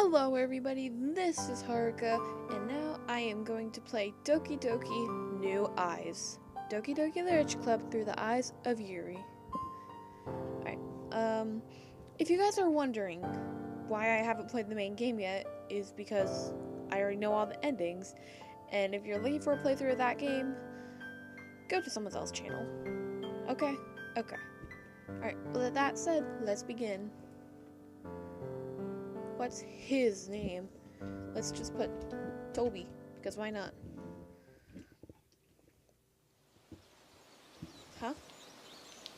Hello everybody, this is Haruka, and now I am going to play Doki Doki New Eyes. Doki Doki Literature Club through the eyes of Yuri. Alright, if you guys are wondering why I haven't played the main game yet, is because I already know all the endings, and if you're looking for a playthrough of that game, go to someone else's channel. Okay? Okay. Alright, with that said, let's begin. What's his name? Let's just put Toby, because why not? Huh?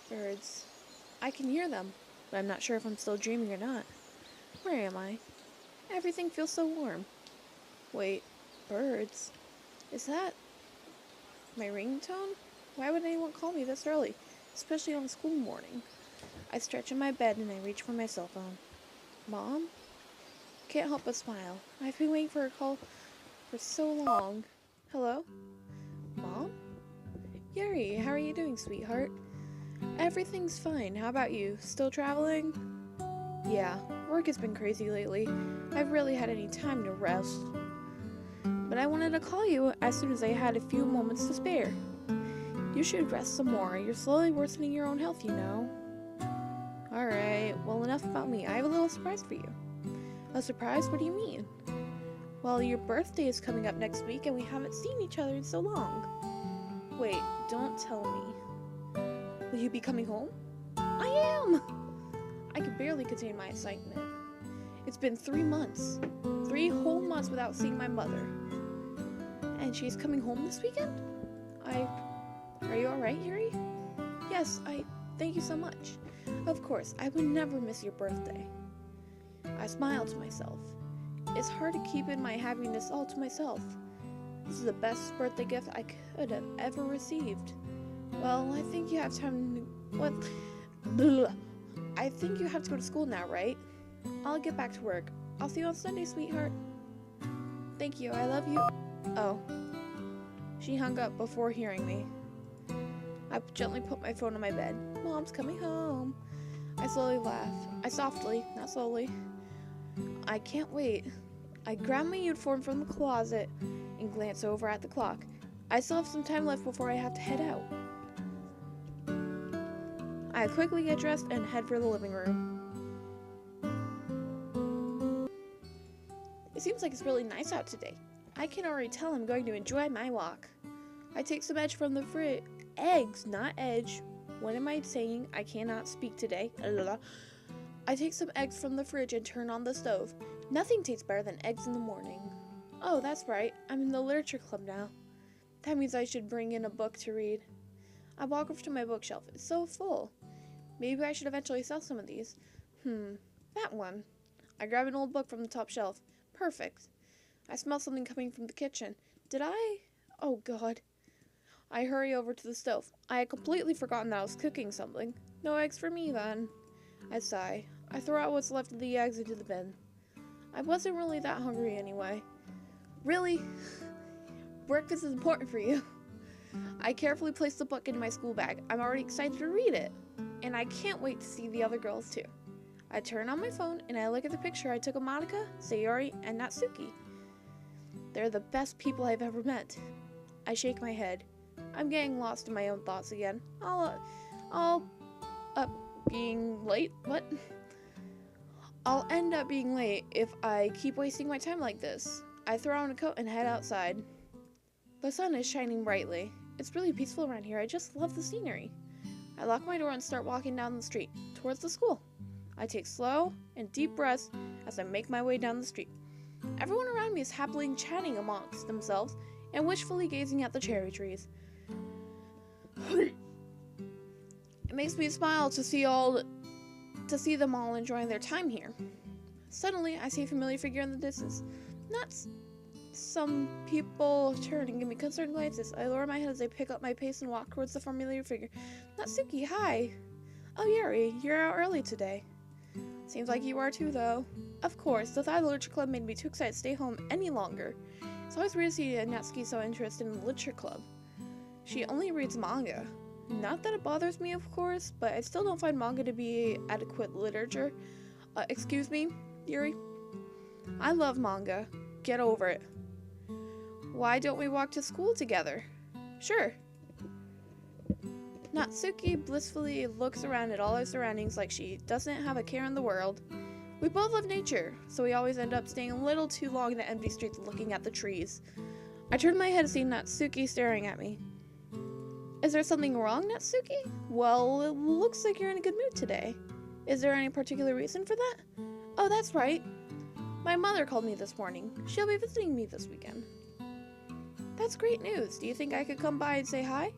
Birds. I can hear them, but I'm not sure if I'm still dreaming or not. Where am I? Everything feels so warm. Wait, birds? Is that my ringtone? Why would anyone call me this early, especially on a school morning? I stretch in my bed and I reach for my cell phone. Mom? Can't help but smile. I've been waiting for a call for so long. Hello? Mom? Yuri, how are you doing, sweetheart? Everything's fine. How about you? Still traveling? Yeah, work has been crazy lately. I've rarely had any time to rest. But I wanted to call you as soon as I had a few moments to spare. You should rest some more. You're slowly worsening your own health, you know. Alright, well, enough about me. I have a little surprise for you. A surprise? What do you mean? Well, your birthday is coming up next week and we haven't seen each other in so long. Wait, don't tell me. Will you be coming home? I am! I could barely contain my excitement. It's been 3 months. 3 whole months without seeing my mother. And she's coming home this weekend? Are you alright, Yuri? Yes, thank you so much. Of course, I would never miss your birthday. I smiled to myself. It's hard to keep in my happiness all to myself. This is the best birthday gift I could have ever received. Well, I think you have time to... What? Blah. I think you have to go to school now, right? I'll get back to work. I'll see you on Sunday, sweetheart. Thank you, I love you. Oh. She hung up before hearing me. I gently put my phone on my bed. Mom's coming home. I slowly laugh. I softly, not slowly. I can't wait. I grab my uniform from the closet and glance over at the clock. I still have some time left before I have to head out. I quickly get dressed and head for the living room. It seems like it's really nice out today. I can already tell I'm going to enjoy my walk. I take some eggs from the fridge. Eggs, not edge. What am I saying? I cannot speak today. I take some eggs from the fridge and turn on the stove. Nothing tastes better than eggs in the morning. Oh, that's right. I'm in the literature club now. That means I should bring in a book to read. I walk over to my bookshelf. It's so full. Maybe I should eventually sell some of these. That one. I grab an old book from the top shelf. Perfect. I smell something coming from the kitchen. Did I? Oh, God. I hurry over to the stove. I had completely forgotten that I was cooking something. No eggs for me, then. I sigh. I throw out what's left of the eggs into the bin. I wasn't really that hungry anyway. Really? Breakfast is important for you. I carefully place the book in my school bag. I'm already excited to read it. And I can't wait to see the other girls too. I turn on my phone and I look at the picture I took of Monica, Sayori, and Natsuki. They're the best people I've ever met. I shake my head. I'm getting lost in my own thoughts again. Being late? What? I'll end up being late if I keep wasting my time like this. I throw on a coat and head outside. The sun is shining brightly. It's really peaceful around here. I just love the scenery. I lock my door and start walking down the street, towards the school. I take slow and deep breaths as I make my way down the street. Everyone around me is happily chatting amongst themselves and wishfully gazing at the cherry trees. It makes me smile to see them all enjoying their time here. Suddenly, I see a familiar figure in the distance. Some people turn and give me concerned glances. I lower my head as I pick up my pace and walk towards the familiar figure. Natsuki, hi! Oh, Yuri, you're out early today. Seems like you are too, though. Of course, the thought of the literature club made me too excited to stay home any longer. It's always weird to see Natsuki so interested in the literature club. She only reads manga. Not that it bothers me, of course, but I still don't find manga to be adequate literature. Excuse me, Yuri? I love manga. Get over it. Why don't we walk to school together? Sure. Natsuki blissfully looks around at all her surroundings like she doesn't have a care in the world. We both love nature, so we always end up staying a little too long in the empty streets looking at the trees. I turn my head to see Natsuki staring at me. Is there something wrong, Natsuki? Well, it looks like you're in a good mood today. Is there any particular reason for that? Oh, that's right. My mother called me this morning. She'll be visiting me this weekend. That's great news. Do you think I could come by and say hi?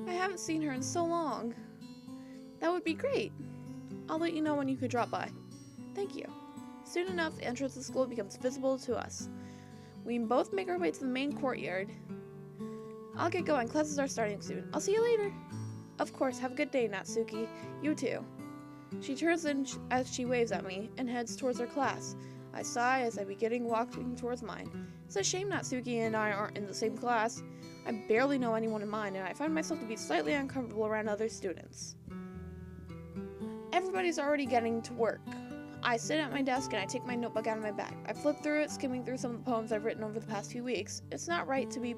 I haven't seen her in so long. That would be great. I'll let you know when you could drop by. Thank you. Soon enough, the entrance of the school becomes visible to us. We both make our way to the main courtyard. I'll get going. Classes are starting soon. I'll see you later. Of course. Have a good day, Natsuki. You too. She turns in as she waves at me and heads towards her class. I sigh as I begin walking towards mine. It's a shame Natsuki and I aren't in the same class. I barely know anyone in mine, and I find myself to be slightly uncomfortable around other students. Everybody's already getting to work. I sit at my desk and I take my notebook out of my bag. I flip through it, skimming through some of the poems I've written over the past few weeks. It's not right to be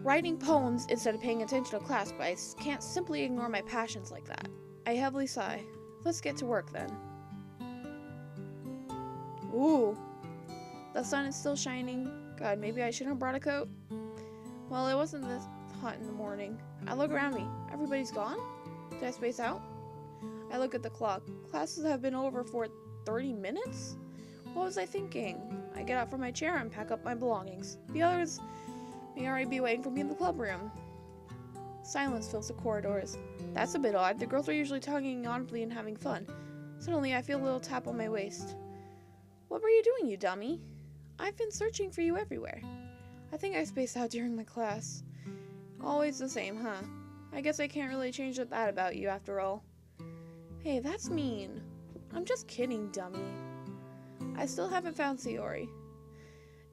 writing poems instead of paying attention to class, but I can't simply ignore my passions like that. I heavily sigh. Let's get to work then. Ooh, the sun is still shining. God, maybe I shouldn't have brought a coat. Well, it wasn't this hot in the morning. I look around me. Everybody's gone? Did I space out? I look at the clock. Classes have been over for 30 minutes? What was I thinking? I get out from my chair and pack up my belongings. The others may already be waiting for me in the club room. Silence fills the corridors. That's a bit odd. The girls are usually talking audibly and having fun. Suddenly, I feel a little tap on my waist. What were you doing, you dummy? I've been searching for you everywhere. I think I spaced out during my class. Always the same, huh? I guess I can't really change that about you after all. Hey, that's mean. I'm just kidding, dummy. I still haven't found Sayori.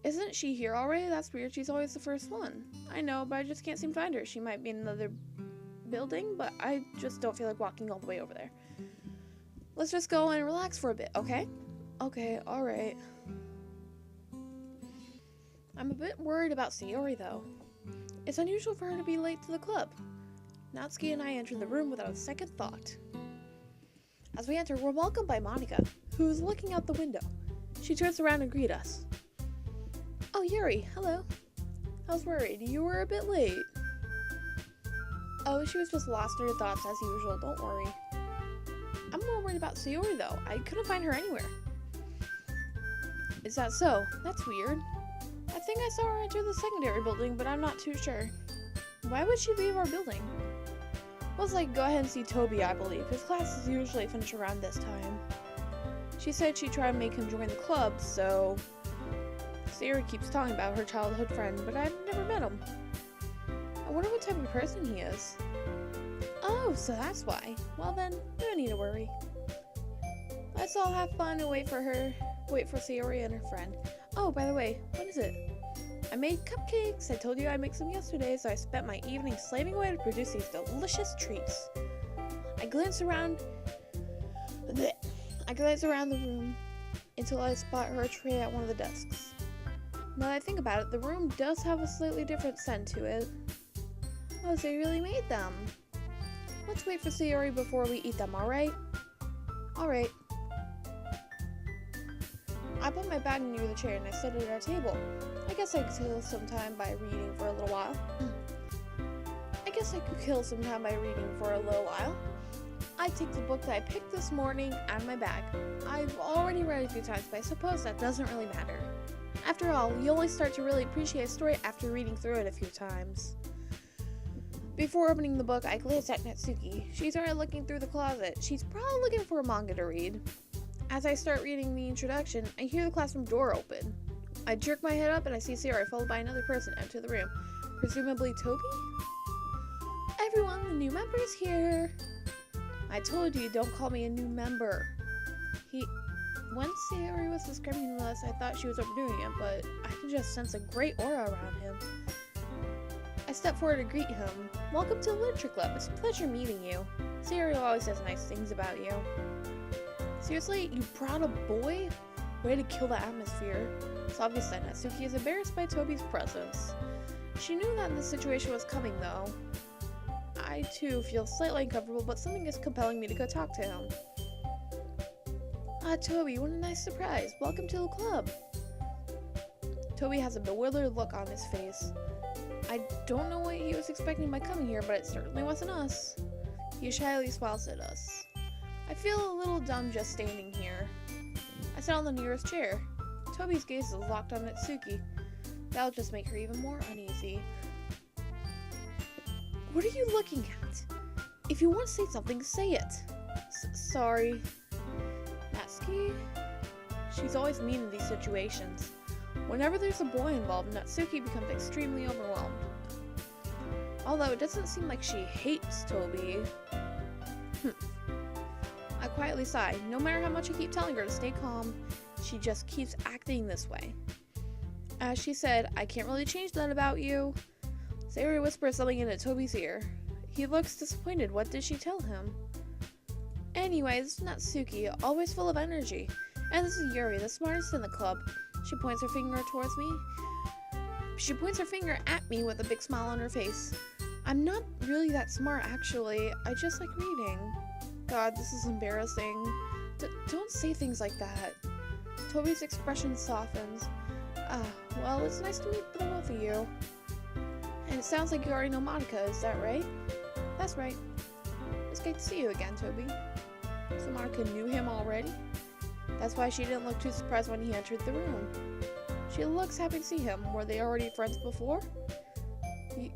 Isn't she here already? That's weird. She's always the first one. I know, but I just can't seem to find her. She might be in another building, but I just don't feel like walking all the way over there. Let's just go and relax for a bit, okay? Okay, alright. I'm a bit worried about Sayori, though. It's unusual for her to be late to the club. Natsuki and I enter the room without a second thought. As we enter, we're welcomed by Monica, who is looking out the window. She turns around and greets us. Oh, Yuri, hello. I was worried. You were a bit late. Oh, she was just lost in her thoughts as usual. Don't worry. I'm more worried about Sayori, though. I couldn't find her anywhere. Is that so? That's weird. I think I saw her enter the secondary building, but I'm not too sure. Why would she leave our building? Well, it's like, go ahead and see Toby, I believe. His classes usually finish around this time. She said she'd try to make him join the club, so... Sayori keeps talking about her childhood friend, but I've never met him. I wonder what type of person he is. Oh, so that's why. Well then, no need to worry. Let's all have fun and wait for Sayori and her friend. Oh, by the way, what is it? I made cupcakes. I told you I'd make some yesterday, so I spent my evening slaving away to produce these delicious treats. I glance around the room until I spot her tray at one of the desks. Now that I think about it, the room does have a slightly different scent to it. Oh, so you really made them. Let's wait for Sayori before we eat them, alright? Alright. I put my bag near the chair and I sit at our table. I guess I could kill some time by reading for a little while. I take the book that I picked this morning out of my bag. I've already read it a few times, but I suppose that doesn't really matter. After all, you only start to really appreciate a story after reading through it a few times. Before opening the book, I glance at Natsuki. She's already looking through the closet. She's probably looking for a manga to read. As I start reading the introduction, I hear the classroom door open. I jerk my head up and I see Sayori followed by another person enter the room. Presumably Toby? Everyone, the new member is here. I told you, don't call me a new member. When Sayori was describing this, I thought she was overdoing it, but I can just sense a great aura around him. I step forward to greet him. Welcome to the Literature Club. It's a pleasure meeting you. Sayori always says nice things about you. Seriously, you brought a boy? Way to kill the atmosphere. It's obvious that Natsuki is embarrassed by Tobi's presence. She knew that this situation was coming, though. I, too, feel slightly uncomfortable, but something is compelling me to go talk to him. Ah, Tobi, what a nice surprise. Welcome to the club. Tobi has a bewildered look on his face. I don't know what he was expecting by coming here, but it certainly wasn't us. He shyly smiles at us. I feel a little dumb just standing here. I sit on the nearest chair. Tobi's gaze is locked on Natsuki. That'll just make her even more uneasy. What are you looking at? If you want to say something, say it. Sorry. Natsuki? She's always mean in these situations. Whenever there's a boy involved, Natsuki becomes extremely overwhelmed. Although it doesn't seem like she hates Tobi. I quietly sigh. No matter how much I keep telling her to stay calm, she just keeps acting this way. As she said, I can't really change that about you. Sayori whispers something into Tobi's ear. He looks disappointed. What did she tell him? Anyways, Natsuki, always full of energy. And this is Yuri, the smartest in the club. She points her finger towards me. She points her finger at me with a big smile on her face. I'm not really that smart, actually. I just like reading. God, this is embarrassing. Don't say things like that. Tobi's expression softens. Well, it's nice to meet the both of you. And it sounds like you already know Monica, is that right? That's right. It's great to see you again, Tobi. So Monica knew him already? That's why she didn't look too surprised when he entered the room. She looks happy to see him. Were they already friends before?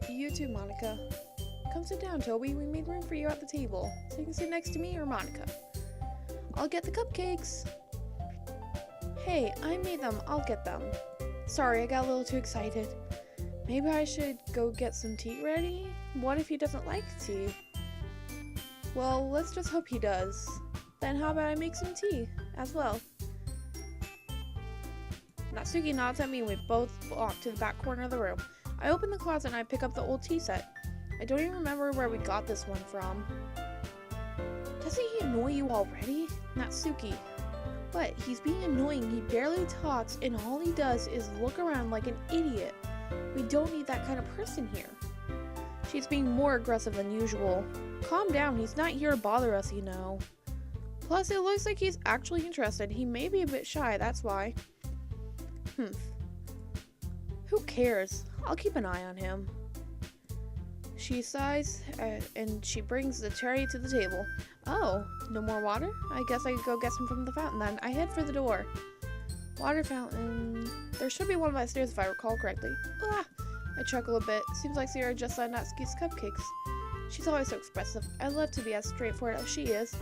You too, Monica. Come sit down, Tobi. We made room for you at the table, so you can sit next to me or Monica. I'll get the cupcakes. Hey, I made them. I'll get them. Sorry, I got a little too excited. Maybe I should go get some tea ready? What if he doesn't like tea? Well, let's just hope he does. Then how about I make some tea as well? Natsuki nods at me and we both walk to the back corner of the room. I open the closet and I pick up the old tea set. I don't even remember where we got this one from. Doesn't he annoy you already? Natsuki. But he's being annoying. He barely talks and all he does is look around like an idiot. We don't need that kind of person here. She's being more aggressive than usual. Calm down, he's not here to bother us, you know. Plus, it looks like he's actually interested. He may be a bit shy, that's why. Who cares? I'll keep an eye on him. She sighs, and she brings the cherry to the table. Oh, no more water? I guess I could go get some from the fountain then. I head for the door. Water fountain. There should be one by the stairs if I recall correctly. Ah! I chuckle a bit. Seems like Sierra just saw Natsuki's cupcakes. She's always so expressive. I'd love to be as straightforward as she is.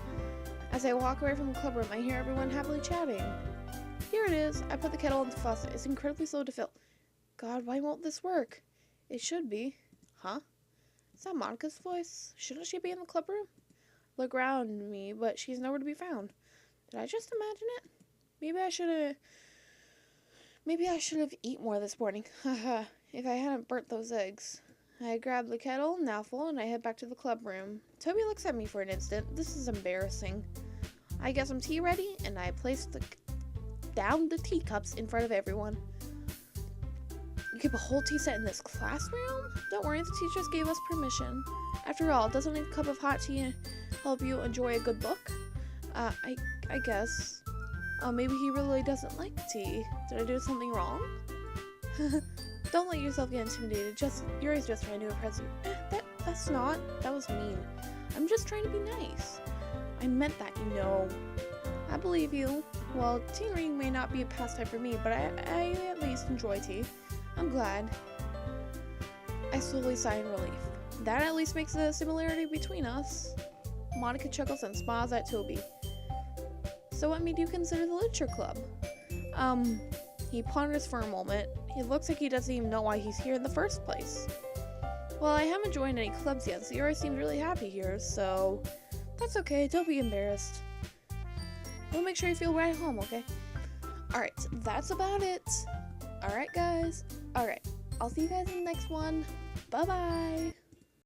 As I walk away from the club room, I hear everyone happily chatting. Here it is. I put the kettle in the faucet. It's incredibly slow to fill. God, why won't this work? It should be. Huh? Is that Monica's voice? Shouldn't she be in the club room? Look around me, but she's nowhere to be found. Did I just imagine it? Maybe I should have eaten more this morning. Haha. If I hadn't burnt those eggs. I grab the kettle, now full, and I head back to the club room. Tobi looks at me for an instant. This is embarrassing. I get some tea ready, and I place down the teacups in front of everyone. You keep a whole tea set in this classroom? Don't worry, the teachers gave us permission. After all, doesn't a cup of hot tea help you enjoy a good book? I guess. Oh, maybe he really doesn't like tea. Did I do something wrong? Don't let yourself get intimidated. Yuri's just trying to impress you. That's not. That was mean. I'm just trying to be nice. I meant that, you know. I believe you. Well, tea reading may not be a pastime for me, but I at least enjoy tea. I'm glad. I slowly sigh in relief. That at least makes a similarity between us. Monica chuckles and smiles at Tobi. So what made you consider the literature club? He ponders for a moment. He looks like he doesn't even know why he's here in the first place. Well, I haven't joined any clubs yet, so Yuri seemed really happy here, so that's okay, don't be embarrassed. We'll make sure you feel right at home, okay? Alright, that's about it. Alright, guys. Alright, I'll see you guys in the next one. Bye-bye.